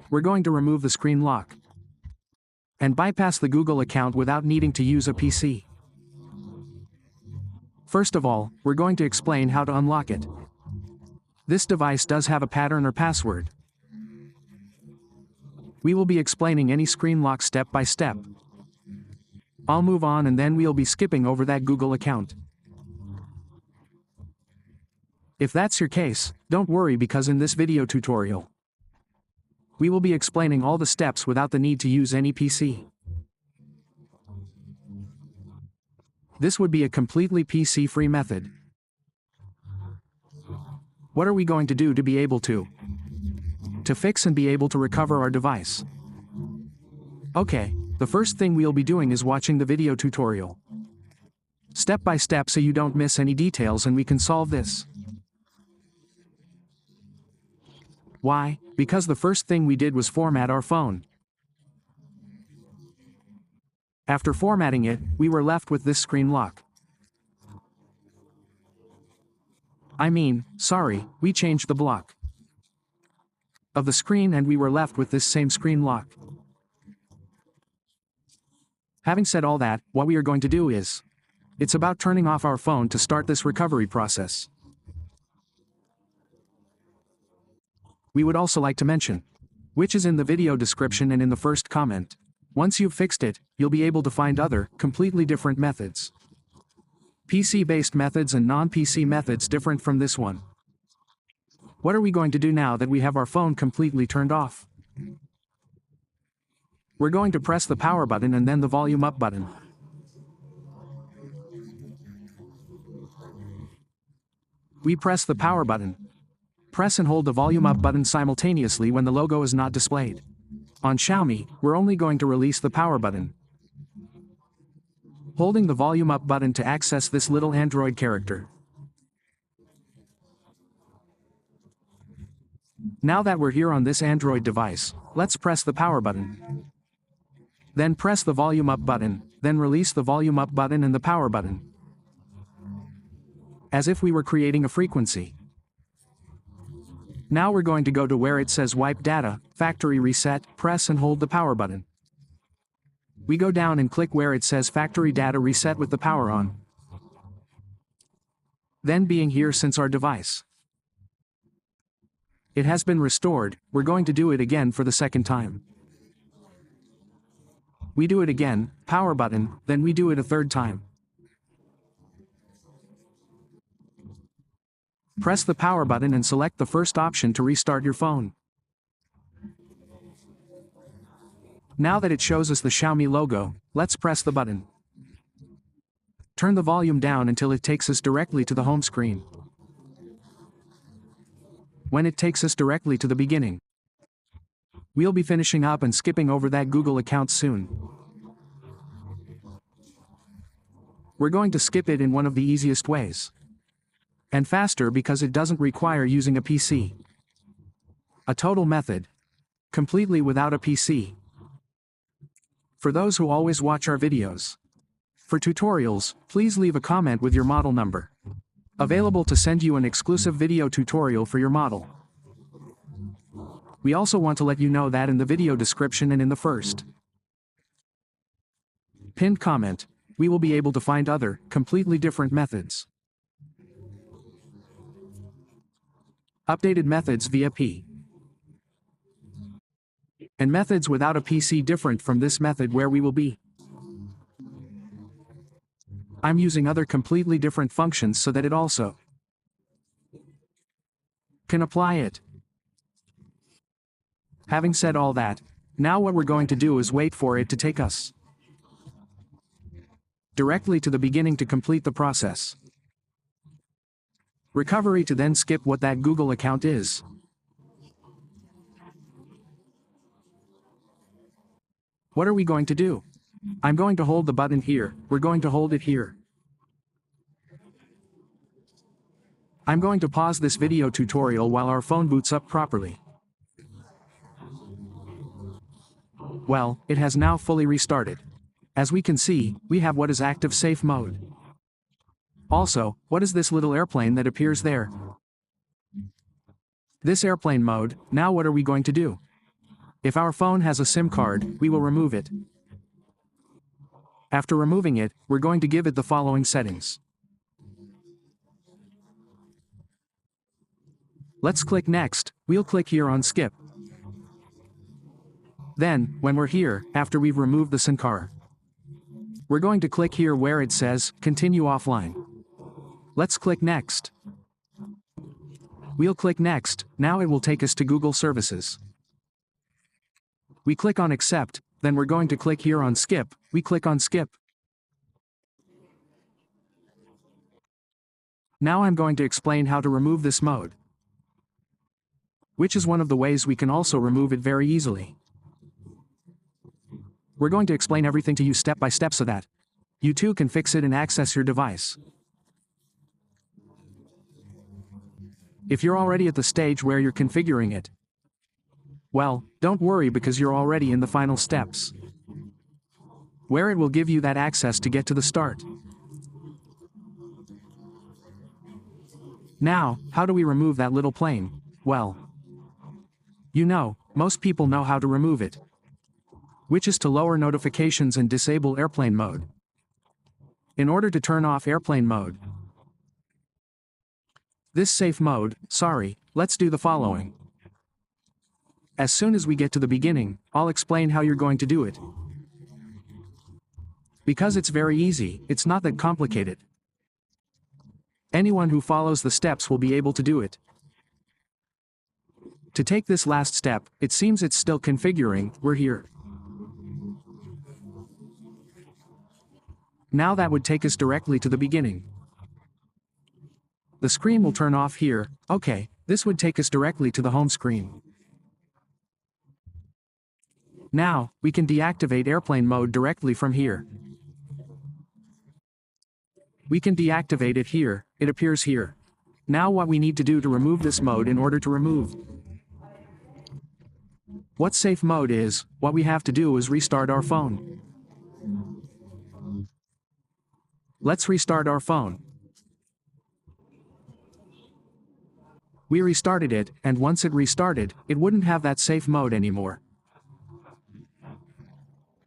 we're going to remove the screen lock and bypass the Google account without needing to use a PC. First of all, we're going to explain how to unlock it. This device does have a pattern or password. We will be explaining any screen lock step by step. I'll move on and then we'll be skipping over that Google account. If that's your case, don't worry, because in this video tutorial, we will be explaining all the steps without the need to use any PC. This would be a completely PC-free method. What are we going to do to be able to fix and be able to recover our device? Okay, the first thing we'll be doing is watching the video tutorial step by step so you don't miss any details and we can solve this. Why? Because the first thing we did was format our phone. After formatting it, we were left with this screen lock. Sorry, we changed the block of the screen and we were left with this same screen lock. Having said all that, what we are going to do is, it's about turning off our phone to start this recovery process. We would also like to mention, which is in the video description and in the first comment. Once you've fixed it, you'll be able to find other, completely different methods. PC-based methods and non-PC methods different from this one. What are we going to do now that we have our phone completely turned off? We're going to press the power button and then the volume up button. We press the power button. Press and hold the volume up button simultaneously when the logo is not displayed. On Xiaomi, we're only going to release the power button, holding the volume up button to access this little Android character. Now that we're here on this Android device, let's press the power button. Then press the volume up button, then release the volume up button and the power button, as if we were creating a frequency. Now we're going to go to where it says wipe data, factory reset, press and hold the power button. We go down and click where it says factory data reset with the power on. Then being here since our device, it has been restored, we're going to do it again for the second time. We do it again, power button, then we do it a third time. Press the power button and select the first option to restart your phone. Now that it shows us the Xiaomi logo, let's press the button. Turn the volume down until it takes us directly to the home screen. When it takes us directly to the beginning, we'll be finishing up and skipping over that Google account soon. We're going to skip it in one of the easiest ways. And faster because it doesn't require using a PC. A total method. Completely without a PC. For those who always watch our videos. For tutorials, please leave a comment with your model number. Available to send you an exclusive video tutorial for your model. We also want to let you know that in the video description and in the first pinned comment, we will be able to find other, completely different methods. Updated methods via P. And methods without a PC different from this method where we will be. I'm using other completely different functions so that it also can apply it. Having said all that, now what we're going to do is wait for it to take us directly to the beginning to complete the process. Recovery to then skip what that Google account is. What are we going to do? I'm going to hold the button here, we're going to hold it here. I'm going to pause this video tutorial while our phone boots up properly. Well, it has now fully restarted. As we can see, we have what is active safe mode. Also, what is this little airplane that appears there? This airplane mode, now what are we going to do? If our phone has a SIM card, we will remove it. After removing it, we're going to give it the following settings. Let's click Next. We'll click here on Skip. Then, when we're here, after we've removed the SIM card, we're going to click here where it says, Continue offline. Let's click Next. We'll click Next. Now it will take us to Google Services. We click on Accept, then we're going to click here on Skip. We click on Skip. Now I'm going to explain how to remove this mode, which is one of the ways we can also remove it very easily. We're going to explain everything to you step by step so that you too can fix it and access your device. If you're already at the stage where you're configuring it, well, don't worry because you're already in the final steps, where it will give you that access to get to the start. Now, how do we remove that little plane? Well, you know, most people know how to remove it, which is to lower notifications and disable airplane mode. In order to turn off airplane mode, this safe mode, let's do the following. As soon as we get to the beginning, I'll explain how you're going to do it. Because it's very easy, it's not that complicated. Anyone who follows the steps will be able to do it. To take this last step, it seems it's still configuring, we're here. Now that would take us directly to the beginning. The screen will turn off here. Okay, this would take us directly to the home screen. Now, we can deactivate airplane mode directly from here. We can deactivate it here, it appears here. Now what we need to do to remove this mode in order to remove what safe mode is, what we have to do is restart our phone. Let's restart our phone. We restarted it, and once it restarted, it wouldn't have that safe mode anymore.